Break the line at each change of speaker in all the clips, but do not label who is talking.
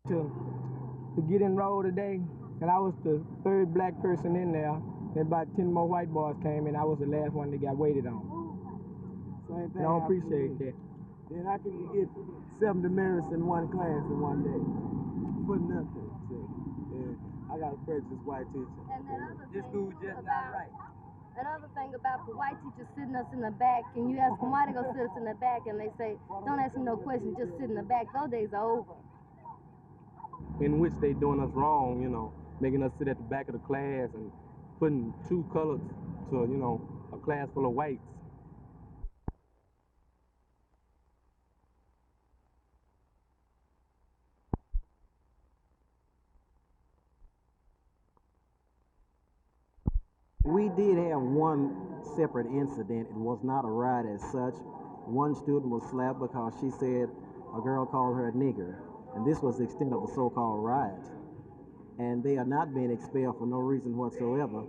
to get enrolled today, and I was the third black person in there. And about 10 more white boys came in. I was the last one that got waited on.
Same thing.
I don't appreciate that.
Then how can you get 7 demerits in one class in one day? For nothing. And I got a prejudiced white teacher.
And that other
this school just not right.
Another thing about the white teachers sitting us in the back, and you ask them why they gonna sit us in the back, and they say, don't ask them no questions, just sit in the back. Those days are over.
In which they doing us wrong, you know, making us sit at the back of the class and putting 2 colors to, you know, a class full of whites.
We did have one separate incident. It was not a riot as such. One student was slapped because she said a girl called her a nigger. And this was the extent of the so-called riot. And they are not being expelled for no reason whatsoever.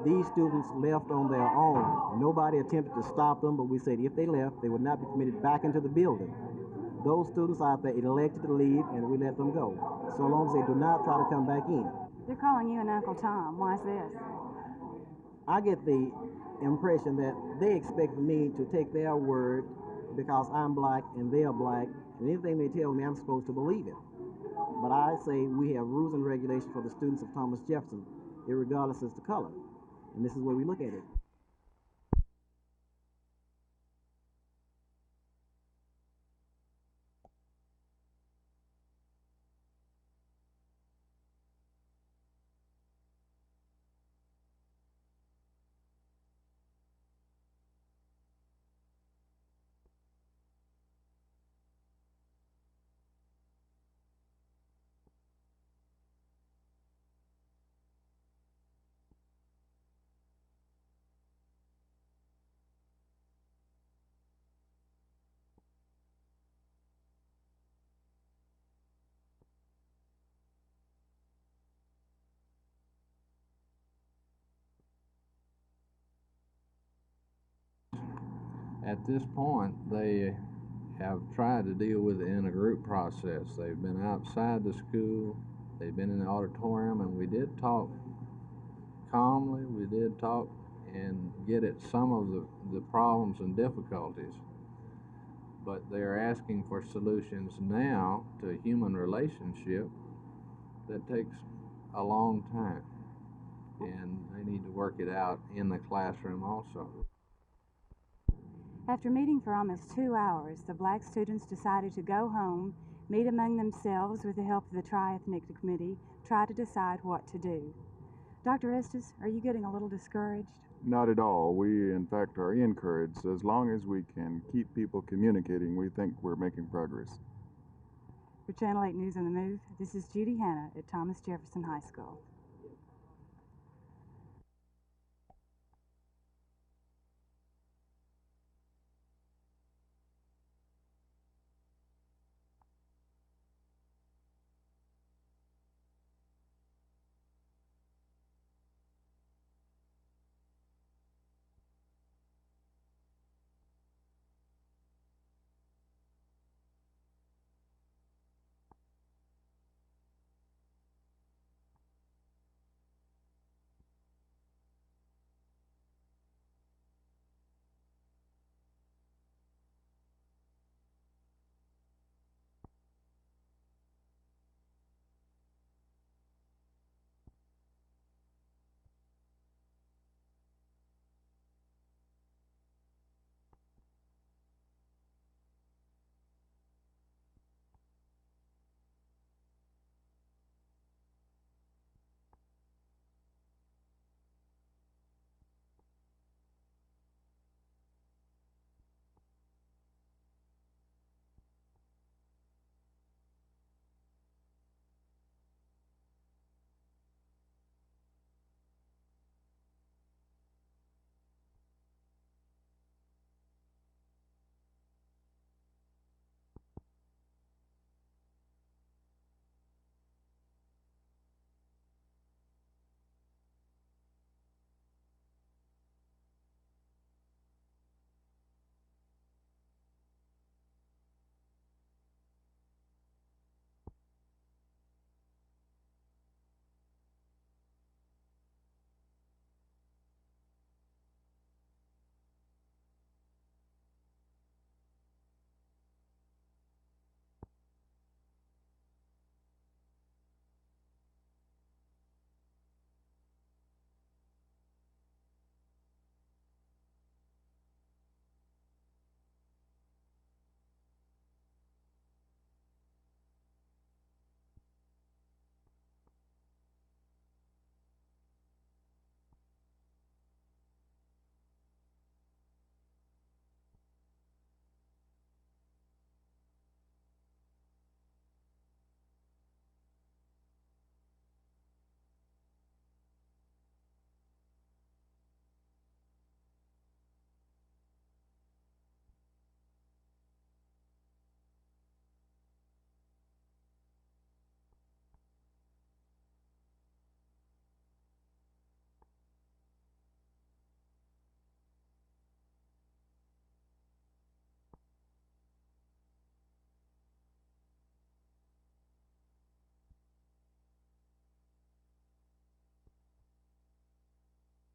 These students left on their own. Nobody attempted to stop them, but we said if they left, they would not be permitted back into the building. Those students out there elected to leave, and we let them go, so long as they do not try to come back in.
They're calling you an Uncle Tom. Why is this?
I get the impression that they expect me to take their word because I'm black and they're black, and anything they tell me, I'm supposed to believe it. But I say we have rules and regulations for the students of Thomas Jefferson, irregardless as to color. And this is where we look at it.
At this point, they have tried to deal with it in a group process. They've been outside the school, they've been in the auditorium, and we did talk calmly, we did talk and get at some of the problems and difficulties. But they're asking for solutions now to a human relationship that takes a long time. And they need to work it out in the classroom also.
After meeting for almost 2 hours, the black students decided to go home, meet among themselves with the help of the Tri-Ethnic Committee, try to decide what to do. Dr. Estes, are you getting a little discouraged?
Not at all. We, in fact, are encouraged. As long as we can keep people communicating, we think we're making progress.
For Channel 8 News on the Move, this is Judi Hanna at Thomas Jefferson High School.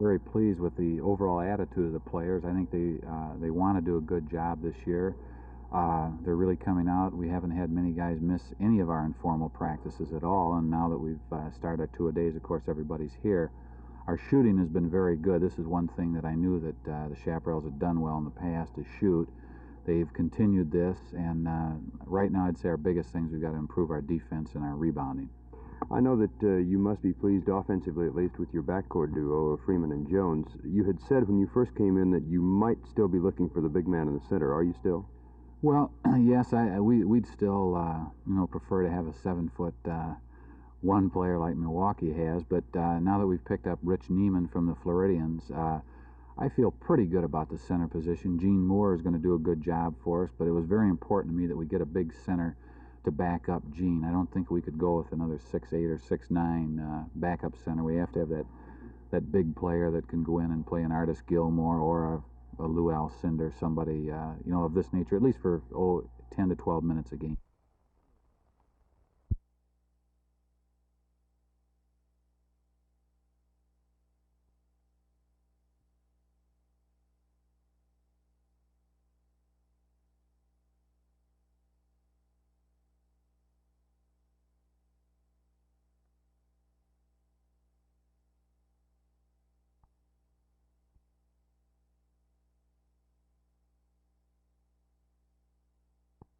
Very pleased with the overall attitude of the players. I think they want to do a good job this year. They're really coming out. We haven't had many guys miss any of our informal practices at all, and now that we've started our two-a-days, of course, everybody's here. Our shooting has been very good. This is one thing that I knew that the Chaparrals had done well in the past, is shoot. They've continued this, and right now I'd say our biggest thing is we've got to improve our defense and our rebounding.
I know that you must be pleased offensively, at least, with your backcourt duo of Freeman and Jones. You had said when you first came in that you might still be looking for the big man in the center. Are you still?
Well, yes, we'd still, prefer to have a 7-foot one player like Milwaukee has, but now that we've picked up Rich Neiman from the Floridians, I feel pretty good about the center position. Gene Moore is going to do a good job for us, but it was very important to me that we get a big center to back up Gene. I don't think we could go with another 6'8" or 6'9" backup center. We have to have that big player that can go in and play an Artis Gilmore or a Lou Alcindor, somebody of this nature, at least for 10 to 12 minutes a game.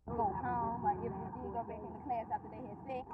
Go home, or if you did go back into class after they had sex.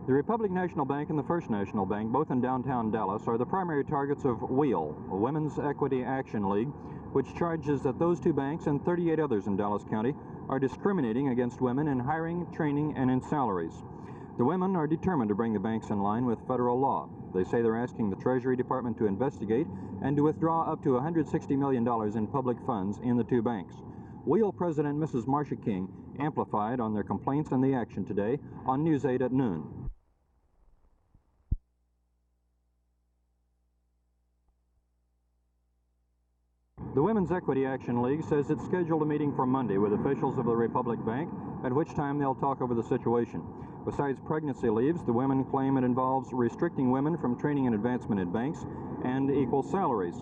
The Republic National Bank and the First National Bank, both in downtown Dallas, are the primary targets of WEAL, a Women's Equity Action League, which charges that those two banks and 38 others in Dallas County are discriminating against women in hiring, training, and in salaries. The women are determined to bring the banks in line with federal law. They say they're asking the Treasury Department to investigate and to withdraw up to $160 million in public funds in the two banks. WEAL President Mrs. Marcia King amplified on their complaints and the action today on News 8 at noon. The Women's Equity Action League says it's scheduled a meeting for Monday with officials of the Republic Bank, at which time they'll talk over the situation. Besides pregnancy leaves, the women claim it involves restricting women from training and advancement in banks and equal salaries.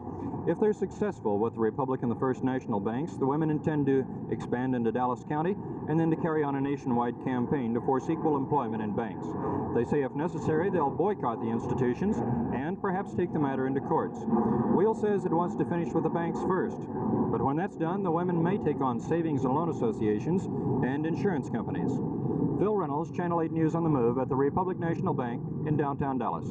If they're successful with the Republic and the First National Banks, the women intend to expand into Dallas County and then to carry on a nationwide campaign to force equal employment in banks. They say if necessary, they'll boycott the institutions and perhaps take the matter into courts. WEAL says it wants to finish with the banks first, but when that's done, the women may take on savings and loan associations and insurance companies. Phil Reynolds, Channel 8 News on the Move at the Republic National Bank in downtown Dallas.